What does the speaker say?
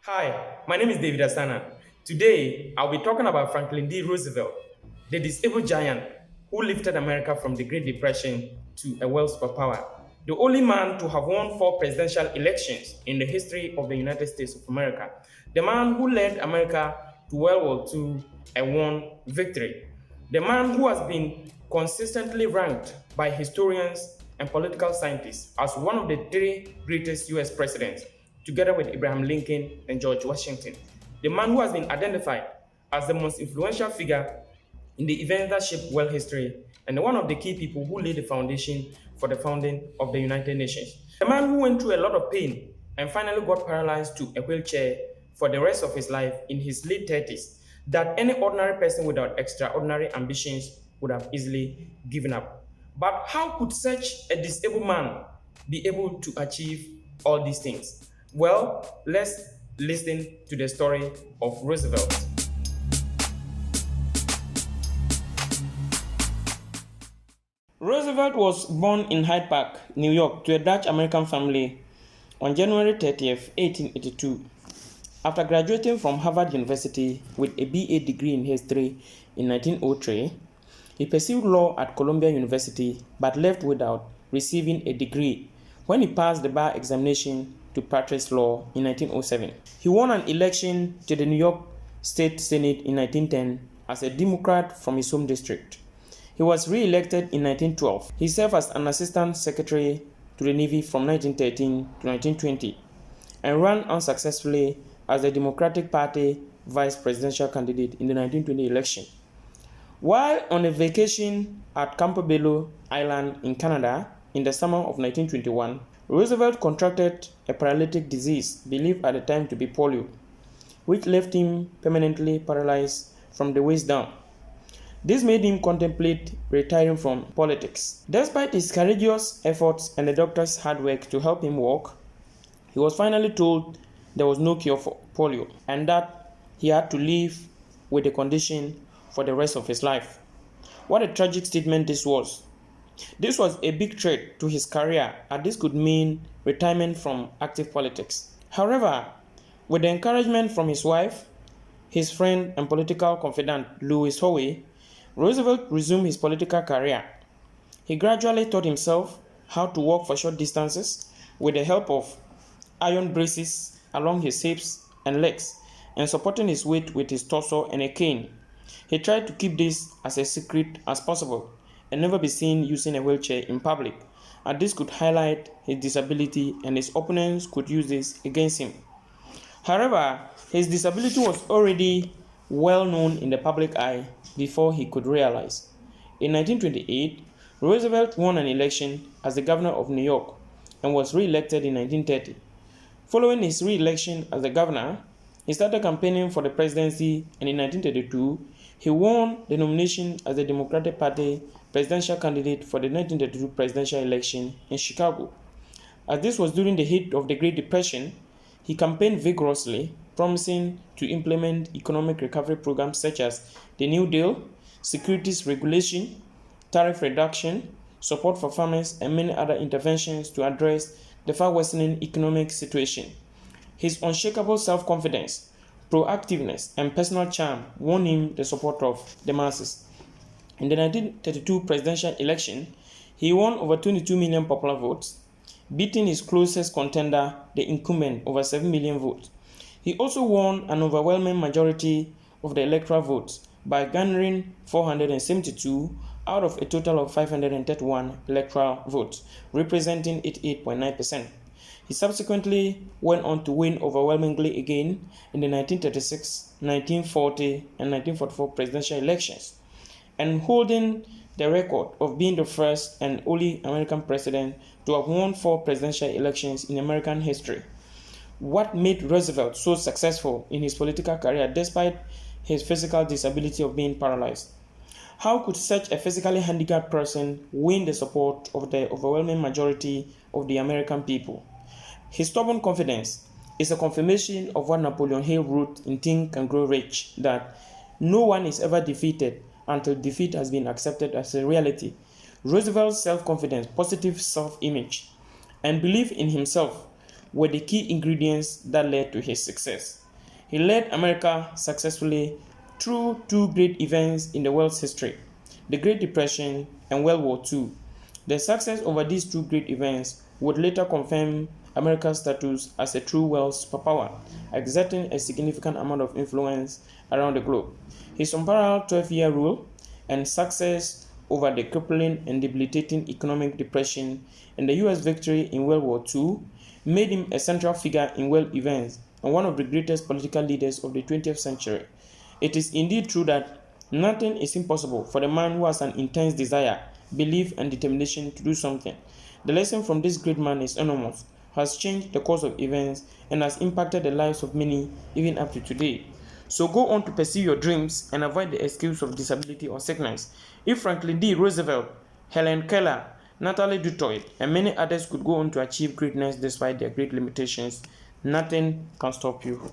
Hi, my name is David Asana. Today, I'll be talking about Franklin D. Roosevelt, the disabled giant who lifted America from the Great Depression to a world superpower. The only man to have won four presidential elections in the history of the United States of America. The man who led America to World War II and won victory. The man who has been consistently ranked by historians and political scientists as one of the three greatest US presidents, together with Abraham Lincoln and George Washington. The man who has been identified as the most influential figure in the events that shaped world history and one of the key people who laid the foundation for the founding of the United Nations. A man who went through a lot of pain and finally got paralyzed to a wheelchair for the rest of his life in his late 30s, that any ordinary person without extraordinary ambitions would have easily given up. But how could such a disabled man be able to achieve all these things? Well, let's listen to the story of Roosevelt. Roosevelt was born in Hyde Park, New York, to a Dutch American family on January 30th, 1882. After graduating from Harvard University with a BA degree in history in 1903, he pursued law at Columbia University but left without receiving a degree when he passed the bar examination to practice law in 1907. He won an election to the New York State Senate in 1910 as a Democrat from his home district. He was re-elected in 1912. He served as an assistant secretary to the Navy from 1913 to 1920 and ran unsuccessfully as the Democratic Party vice presidential candidate in the 1920 election. While on a vacation at Campobello Island in Canada in the summer of 1921, Roosevelt contracted a paralytic disease believed at the time to be polio, which left him permanently paralyzed from the waist down. This made him contemplate retiring from politics. Despite his courageous efforts and the doctor's hard work to help him walk, he was finally told there was no cure for polio and that he had to live with the condition for the rest of his life. What a tragic statement this was. This was a big threat to his career, as this could mean retirement from active politics. However, with the encouragement from his wife, his friend and political confidant Louis Howe, Roosevelt resumed his political career. He gradually taught himself how to walk for short distances with the help of iron braces along his hips and legs and supporting his weight with his torso and a cane. He tried to keep this as a secret as possible and never be seen using a wheelchair in public, as this could highlight his disability and his opponents could use this against him. However, his disability was already well known in the public eye before he could realize. In 1928, Roosevelt won an election as the governor of New York and was re-elected in 1930. Following his re-election as the governor, he started campaigning for the presidency, and in 1932, he won the nomination as the Democratic Party presidential candidate for the 1932 presidential election in Chicago. As this was during the heat of the Great Depression, he campaigned vigorously, promising to implement economic recovery programs such as the New Deal, securities regulation, tariff reduction, support for farmers, and many other interventions to address the far worsening economic situation. His unshakable self-confidence, proactiveness, and personal charm won him the support of the masses. In the 1932 presidential election, he won over 22 million popular votes, beating his closest contender, the incumbent, over 7 million votes. He also won an overwhelming majority of the electoral votes by garnering 472 out of a total of 531 electoral votes, representing 88.9%. He subsequently went on to win overwhelmingly again in the 1936, 1940, and 1944 presidential elections, and holding the record of being the first and only American president to have won four presidential elections in American history. What made Roosevelt so successful in his political career despite his physical disability of being paralyzed? How could such a physically handicapped person win the support of the overwhelming majority of the American people? His stubborn confidence is a confirmation of what Napoleon Hill wrote in Think and Grow Rich, that no one is ever defeated until defeat has been accepted as a reality. Roosevelt's self-confidence, positive self-image, and belief in himself were the key ingredients that led to his success. He led America successfully through two great events in the world's history, the Great Depression and World War II. The success over these two great events would later confirm America's status as a true world superpower, exerting a significant amount of influence around the globe. His unparalleled 12-year rule and success over the crippling and debilitating economic depression and the US victory in World War II made him a central figure in world events and one of the greatest political leaders of the 20th century. It is indeed true that nothing is impossible for the man who has an intense desire, belief, and determination to do something. The lesson from this great man is enormous, has changed the course of events, and has impacted the lives of many even up to today. So go on to pursue your dreams and avoid the excuse of disability or sickness. If Franklin D. Roosevelt, Helen Keller, Natalie Dutoit, and many others could go on to achieve greatness despite their great limitations, nothing can stop you.